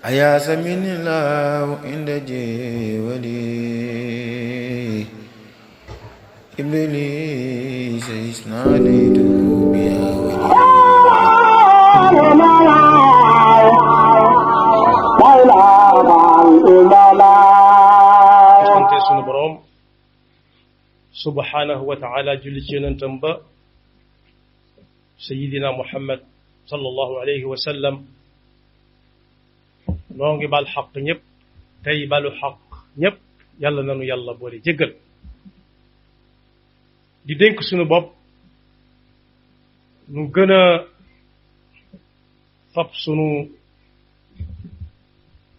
أياس من الله عند جولي إبليس إذ ناديته بيا ولي sante sunu boroom subhanahu wa taala julli ci yonentam ba sayidina muhammad sallallahu alayhi wa sallam noo ngi bal xaq ñëpp tey balu xaq ñëpp yàlla nanu yàlla boole jéggal di dénk sunu bopp nu gën a fab sunu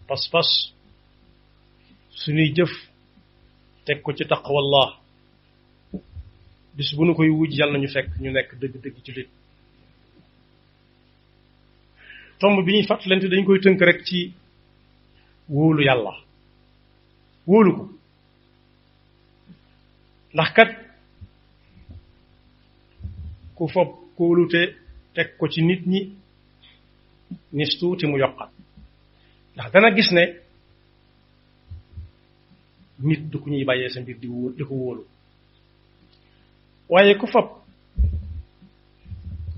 pas-pas sunuy jëf teg ko ci taqwallah bis bu nu koy wujj yàlla nañu fekk ñu nekk dëgg-dëgg jullit tomb bi ñuy fàttalante dañ koy tënk rek ci wóolu yàlla wóolu ko ndax kat ku fob kóolute teg ko ci nit ñi nis tuuti mu yokkat ndax dana gis ne nit du ku ñuy bàyyee sa mbir di ko wóolu waaye ku fab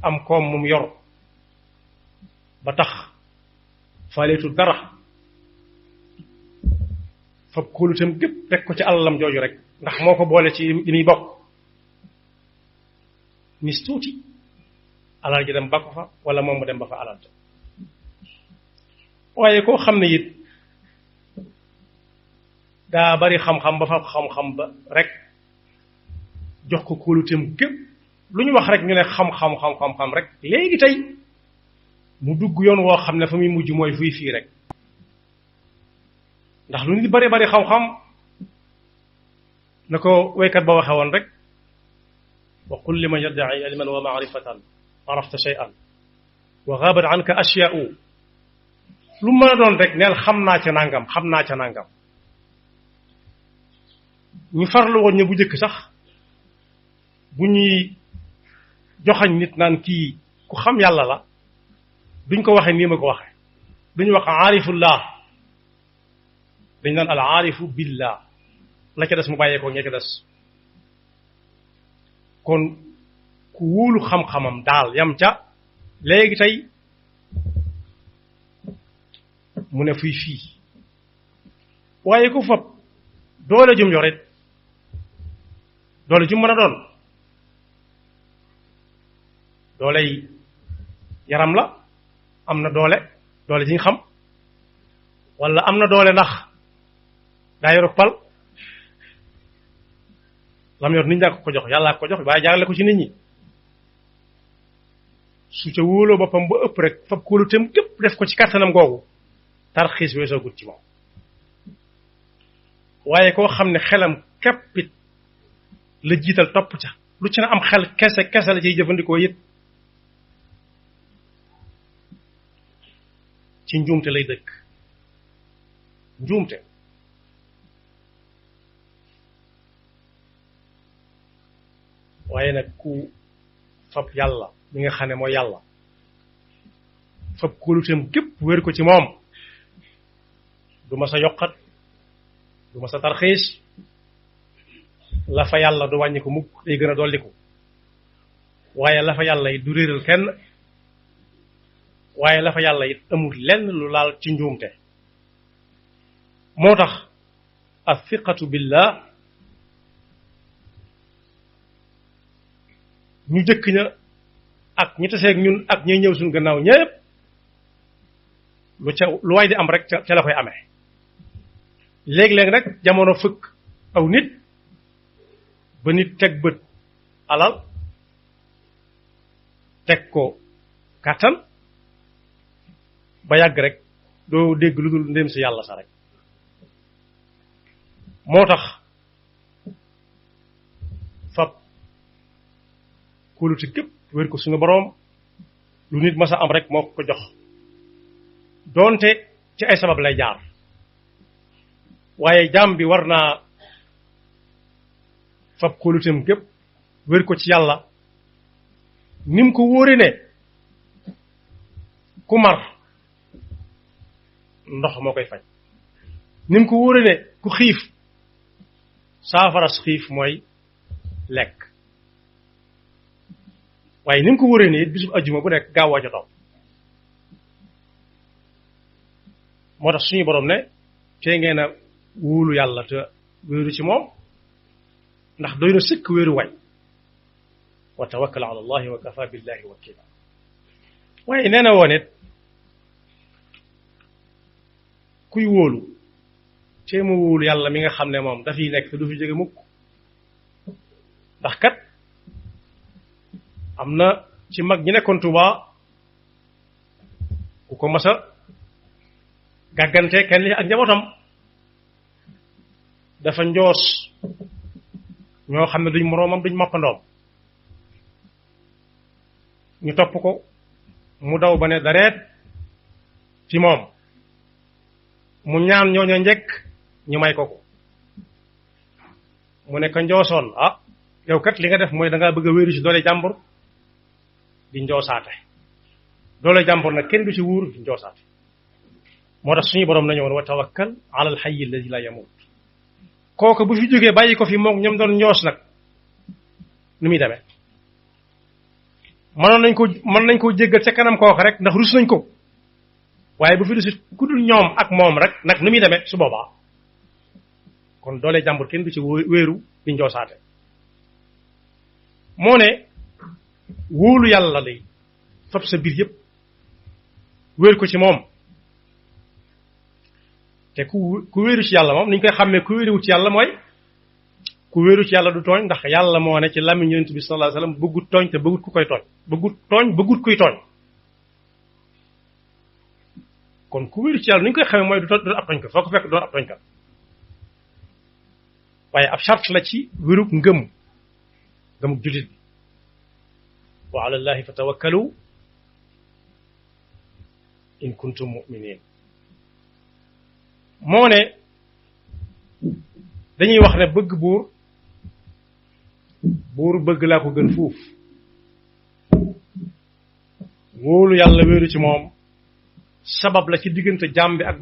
am koom mum yor ba tax faaleetul dara fab kóolutam gépp teg ko ci alalam jooju rek ndax moo ko boole ci li muy bokk nis tuuti alal ji dem ba ko fa wala moom mu dem ba fa alal ja waaye koo xam ne it daa bari xam-xam ba fa xam-xam ba rek jox ko kóoluteem gépp lu ñu wax rek ñu ne xam-xam rek léegi tey mu dugg yoon woo xam ne fa muy mujj mooy fuy fii rek ndax lu nit bari bari xam-xam na ko waykat ba waxe woon rek wa qul liman yadda'i ilman wa ma'rifatan arafta shay'an wa ghabat anka ashya'u lu mën a doon rek neel xam naa ca nangam ñu farlu woon ne bu njëkk sax bu ñuy joxañ nit naan kii ku xam yàlla la duñ ko waxee nii ma ko waxee duñu wax aarifullah dañ naan al aarifu billah la ca des mu bàyyee ko ña ca des kon ku wóolu xam-xamam daal yam ca léegi tey mu ne fuy fii waaye ku fab doole jum yorit doole jum mën a doon dooley yaram la am na doole ji ñu xam wala am na doole ndax daa yoruk pal lam yor nit ñaa ko jox yàllaa ko jox waaye jaarale ko ci nit ñi su ca wóoloo boppam ba ëpp rek fab kóoluteem képp def ko ci kàttanam googu tarxiis weesoo gut ci moom waaye koo xam ne xelam képpit la jiital topp ca lu ci na am xel kese la ciy jëfandikoo it ci njuumte lay dëkk njuumte waaye nag ku fab yàlla mi nga xam ne mooy yàlla fab kóoluteem gépp wér ko ci moom du ma sa yokkat du ma sa tarxiis la fa yàlla du wàññi ko mukk day gën a dolliku waaye la fa yàlla it du réeral kenn waaye la fa yàlla it amul lenn lu laal ci njuumte moo tax athiqatu billah ñu jëkk ña ak ñi taseeg ñun ak ñi ñëw suñu gannaaw ñépp lu waay di am rek ca la koy amee léeg-léeg nag jamono fëkk aw nit ba nit teg bët alal teg ko kàttan ba yàgg rek doo dégg lu dul ndéem si yàlla sa rek moo tax fab kóolute képp wér ko suñu boroom lu nit masa am rek moo ko jox doonte ci ay sabab lay jaar waaye jaam bi war naa fab kóoluteem képp wér ko ci yàlla ni mu ko wóore ne ku mar ndox moo koy faj ni mu ko wóore ne ku xiif saafaras xiif mooy lekk waaye ni mu ko wóoree nii bisub ajjuma bu nekk gaaw a jotaw moo tax suñu borom ne tey ngeen a wóolu yàlla te wéeru ci moom ndax doy na sëkk wéeru way wa tawakkal ala allahi wa kafa billahi wakila waaye nee na woon it kuy wóolu tee ma wóolu yàlla mi nga xam ne moom dafiy nekk te du fi jóge mukk ndax kat am na ci mag ñi nekkoon Tuubaa ku ko mas a gàggante kenn li ak njabootam dafa njoos ñoo xam ne duñ moroomam duñ mappandoom ñu topp ko mu daw ba ne dareet ci moom mu ñaan ñooñu njëkk ñu may ko mu ne ko njoosoon ah yow kat li nga def mooy da ngaa bëgg a wéeru ci doole jàmbur di njoosaate doole jàmbur nag kenn du ci wuur di njoosaate moo tax suñu borom nañu woon wa tawakkal ala alxayyi alladi la yamut kooku bu fi jógee bàyyi ko fi moom ñoom doon njoos nag nu muy demee mën nañ ko jéggal ca kanam kooku rek ndax rus nañ ko waaye bu fi rusit ku dul ñoom ak moom rek nag nu muy demee su boobaa kon doole jàmbur kenn du ci wéeru di njoosaate moo ne wóolu yàlla lay fab sa biir yépp wéer ko ci moom te ku wéeru ci yàlla moom ni ñu koy xàmmee ku wéeruwu ci yàlla mooy ku wéeru ci yàlla du tooñ ndax yàlla moo ne ci làmmiñ yonent bi sallallahu alayhi wasallam bëggut tooñ te bëggut ku koy tooñ bëggut kuy tooñ kon ku wéeru ci yàlla ni ñu koy xamee mooy du ab tooñ ko foo ko fekk doon ab tooñ ka waaye ab charte la ci wérug ngëmuk jullit bi wa ala llahi fatawakkalu in kuntum mu'minin moo ne dañuy wax ne bëgg buur bëgg laa ko gën fuuf wóolu yàlla wéeru ci moom sabab la ci diggante jaam bi ak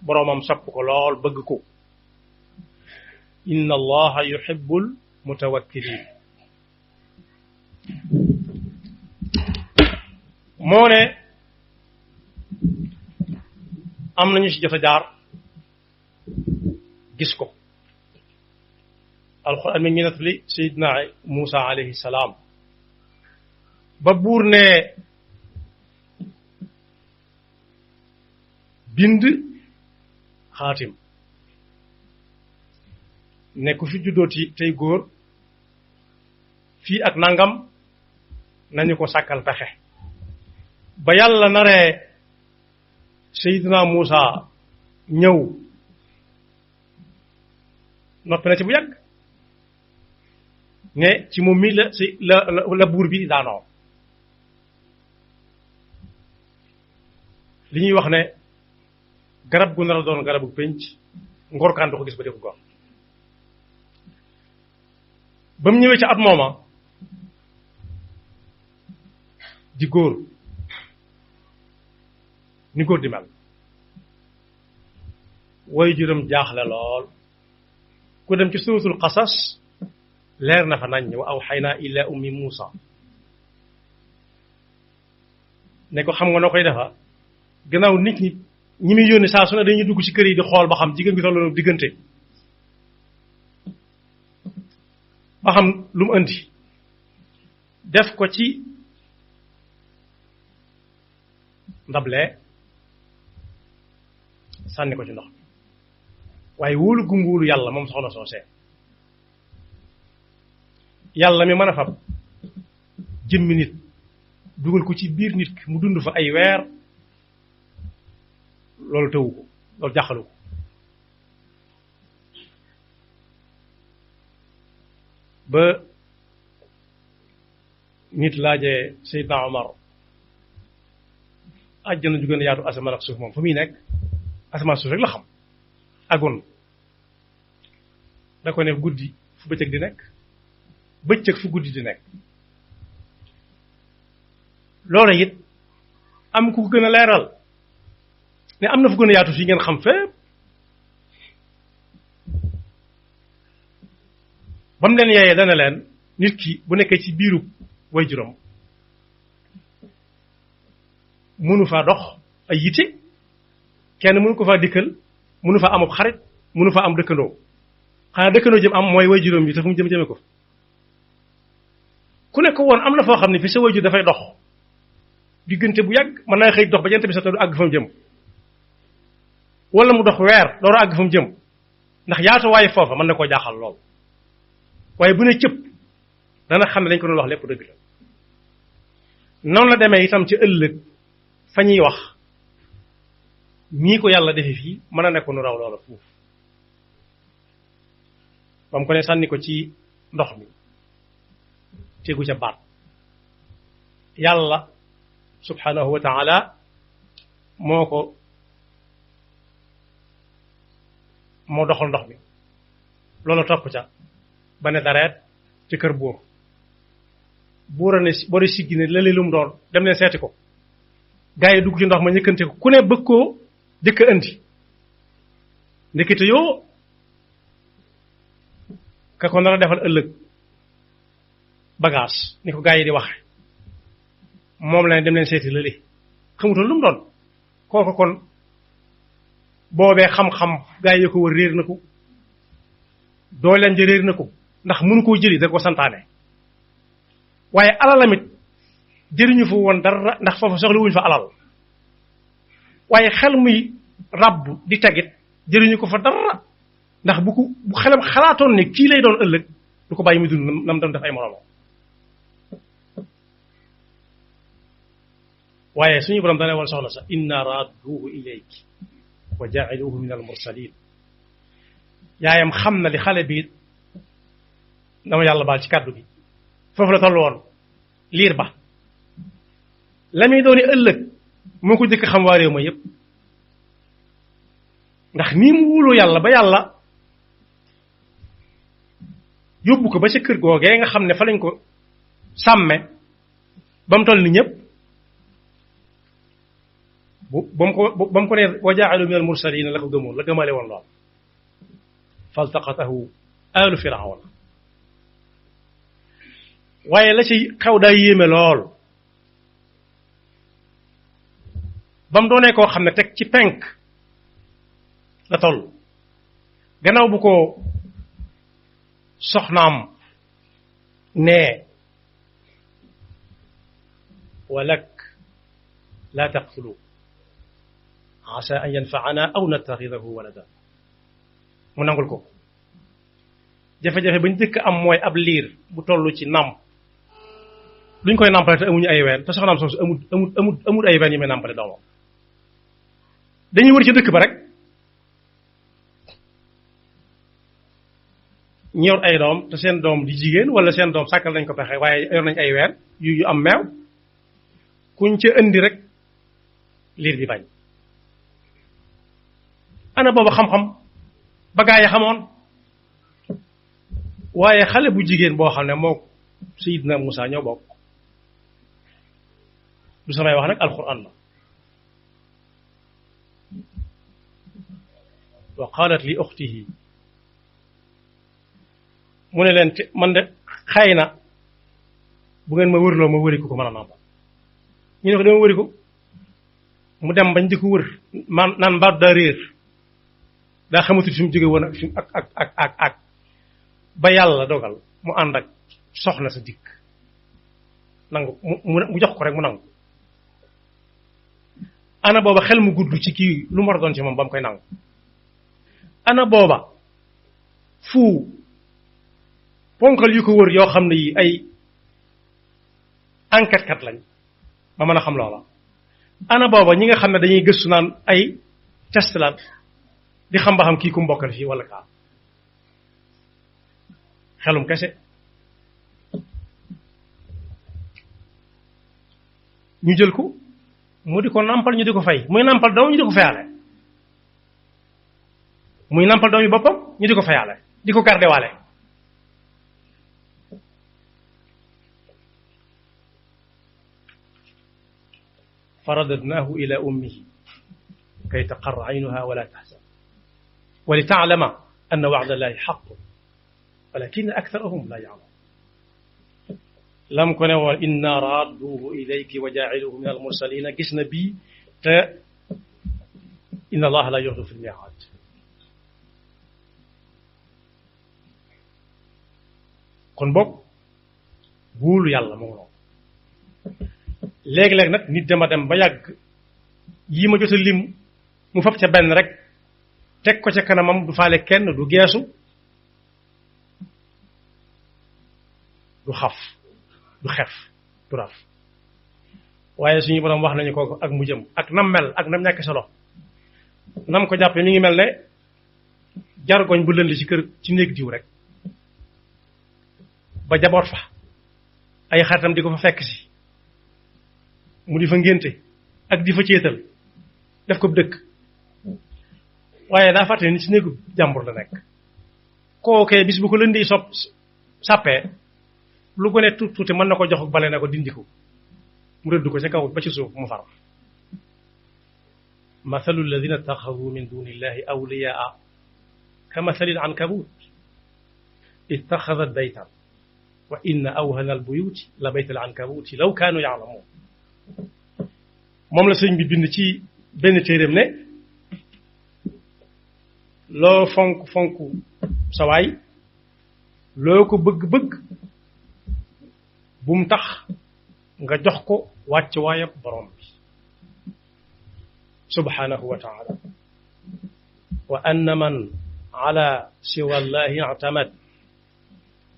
boroomam sopp ko lool bëgg ko inna allaha yuhibbul mutawakkilin moo ne am nañu ci jot a jaar gis ko alxuraan mi ngi nettali Seydina Muusa alayhi salaam ba buur ne bind xaatim ne ku fi juddooti tey góor fii ak nangam nañu ko sàkkal pexe ba yàlla naree Seydina Muusa ñëw noppi na ci bu yàgg ne ci moom mi la buur bi daanoo li ñuy wax ne garab gu nar a doon garabu pénc ngorkaan du ko gis ba def gor ba mu ñëwee ci at mooma di góor ni góor di mel way juram jaaxle lool ku dem ci suratul qasas leer na fa nañ wa awxaynaa ila ummi Muusa ne ko xam nga noo koy defa gannaaw nit ñi muy yónni saa su ne dañuy dugg ci kër yi di xool ba xam jigéen bi tolloon diggante ba xam lu mu andi def ko ci ndable sànni ko ci ndox waaye wóolu gum wóolu yàlla moom soxna soosee yàlla mi mën a fab jëmmi nit dugal ko ci biir nit ki mu dund fa ay weer loolu tëwu ko loolu jàqalu ko ba nit laajee Seydina Omar àjjana ju gën a yaatu asamaan ak suuf moom fa muy nekk asamaan suuf rek la xam agoon da ko ne guddi fu bëccëg di nekk bëccëg fu guddi di nekk loolu it am ku gën a leeral ne am na fu gën a yaatu fii ngeen xam fépp ba mu leen yeeyee dana leen nit ki bu nekkee ci biiru waajuram mënu faa dox ay yitte kenn mënu ko faa dikkal mënu faa amub xarit mënu faa am dëkkandoo xanaa dëkkandoo jëm am mooy waajuram bi te fu mu jëme ko ku nekk woon am na foo xam ne fi sa waajur dafay dox diggante bu yàgg mën naa xëy dox ba jant bi sa te du àgg fa mu jëm wala mu dox weer door a àgg fa mu jëm ndax yaatu waaye foofa mën na koo jaaxal lool waaye bu ne cëpp dana xam ne dañ ko doon wax lépp dëgg la noonu la demee itam ci ëllëg fa ñuy wax nii ko yàlla defe fii mën a nekk nu raw loola fuuf ba mu ko ne sànni ko ci ndox mi tegu ca baat yàlla subhanahu wa taala moo doxal ndox mi loolu topp ca ba ne dareet ci kër buur buura ne bori siggi ne lële lum doon dem leen seeti ko gaa yi dugg ci ndox ma ñëkkante ko ku ne bëgg koo jëkk a indi ndekete yoo ka ko nar a defal ëllëg bagage ni ko gaa yi di waxe moom la ne dem leen seeti lële xamutoon lu mu doon kooku kon boobee xam-xam gaa yi ko wër réer na ko dooleem ja réer na ko ndax mënu koo jëli da ko santaane waaye alalamit jëriñu fa woon dara ndax foofu soxla wuñu fa alal waaye xel muy ràbb di tegit jëriñu ko fa dara ndax bu xelam xalaatoon ne kii lay doon ëllëg du ko bàyyi muy dund nam doon def ay moroomam waaye suñu borom dane woon soxna sax inna raadduhu ilayki wa jaa'iluhu min al mursalin yaayam xam na li xale bi dama yàlla baal ci kàddu gi foofu la toll woon liir ba la muy dooni ëllëg moo ko jëkk xam waa réew ma yépp ndax nii mu wóoloo yàlla ba yàlla yóbbu ko ba ca kër googee nga xam ne fa lañ ko sàmme ba mu toll ni ñëpp ba mu ko ne wa jaa'ilu min al mursalin la ko gëmoon la gëmale woon lool faltaqatahu alu firawna waaye la ci xew daa yéeme lool ba mu doonee koo xam ne teg ci penk la toll gannaaw bu ko soxnaam nee walak la taqtulu asa an yanfaana aw nattaxidahu walada mu nangul ko jafe-jafe ba ñu dëkk am mooy ab liir bu toll ci nàmp luñ koy nàmpale te amuñu ay ween te soxnaam soosu amul ay ween yi may nàmpale doomam dañuy wër ci dëkk ba rek ñu yor ay doom te seen doom di jigéen wala seen doom sàkkal nañ ko pexe waaye yor nañ ay ween yu am meew kuñ ca indi rek liir bi bañ ana booba xam-xam ba gaa yi xamoon waaye xale bu jigéen boo xam ne moo Seydina Musaa ñoo bokk du samay wax nag alquran la wa qalat li uxtihi mu ne leen man de xëy na bu ngeen ma wërloo ma wëri ko mën a nàmpal ñu ne ko dama wëri ko mu dem bañ di ko wër man naan mbaat daa réer daa xamatul fi mu jóge woon ak fi ak ba yàlla dogal mu ànd ak soxna sa dikk nangu mu jox ko rek mu nangu ana booba xel mu gudd ci kii lu mu war a doon ci moom ba mu koy nangu ana booba fu ponkal yu ko wër yoo xam ne yi ay enquête kat lañ ba mën a xam loola ana booba ñi nga xam ne dañuy gëstu naan ay test la di xam ba xam kii ku mbokkal fii wala kaa xelum kese ñu jël ko mu di ko nàmpal ñu di ko fay muy nàmpal doom ñu di ko fayaale muy nàmpal doom yi boppam ñu di ko fayaale di ko garde waale faradadnahu ila ummihi kay taqarra aynuha wala tahzan wa li ta'lama anna wa'da Allahi haqqun walakinna aktharahum la ya'lamun lam ko ne woon inna raadduhu ilayki wa jaa'iluhu min al-mursalin gis na bii te inna Allaha la yukhlifu al-mi'aad kon boog wóolu yàlla moo noonu léeg-léeg nag nit dama dem ba yàgg yii ma jot a lim mu fab ca benn rek teg ko ca kanamam du faale kenn du geesu du xaf du xef du raf waaye suñu borom wax nañu ko ak mu jëm ak nam mel ak nam ñàkk solo nam ko jàppe mi ngi mel ne jargoñ bu lënd ci kër ci néeg diw rek ba jaboot fa ay xaritam di ko fa fekk si mu di fa ngénte ak di fa céetal def ko dëkk waaye daa fàtte ni ci néegu jàmbur la nekk kookee bis bu ko lëndi sàppee lu ko ne tuuti mën na ko jox bale na ko dindi ko mu rëdd ko ca kaw ba ci suuf mu far mathalu alladina ittaxadu min duni illahi awliyaa ka mathali al ankabut ittaxadat baytan wa inna awhana al buyuti la bayt al ankabuti law kaanu yaalamuun moom la sëñ bi bind ci benn téeréem ne loo fonk fonk sawaay loo ko bëgg-bëgg bu mu tax nga jox ko wàcc waayab borom bi subhanahu wa taala wa anna man ala siwa allahi i'tamad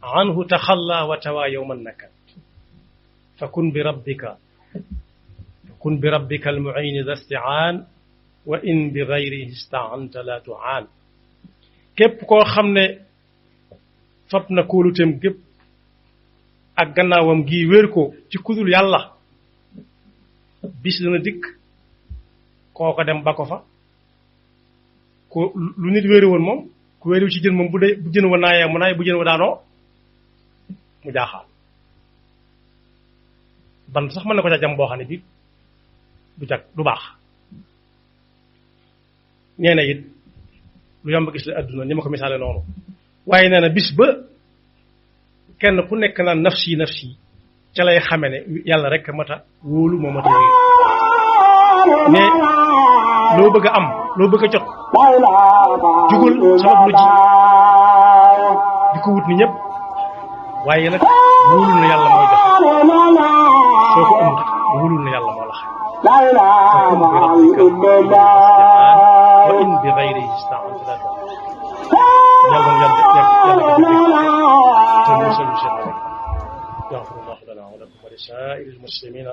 anhu taxalla wa tawa yawman nakad fakun bi rabbika almu'in da isti'aan wa in bi gayrihi ista'anta la tu'aan képp koo xam ne fab na kóoluteem gépp ak gannaawam gi wéer ko ci kudul yàlla bis dana dikk kooko dem ba ko fa ko lu nit wéeri woon moom ku wéeriwu ci jën moom bu jën wa naayee mu naay bu jën wa daanoo mu jaaxaal ban sax mën na ko ca jam boo xam ne bi du baax nee na it lu yomb gis la adduna ni ma ko misaale noonu waaye nee na bis ba kenn ku nekk naan nafsi nafsi ca lay xame ne yàlla rek mat a wóolu moo mat a wéeru ne loo bëgg a am loo bëgg a jot jugul sabab lu ji di ko wut ni ñëpp waaye nag wóolu na yàlla mooy joxe soo ko amut wóolu na yàlla moo la xay fakun bi rabbika wa in bi gayrihi ista'anta la tu'aan yàlla te musal seen rek yaxfirullahu lana wa lakum wa li saa'iril muslimina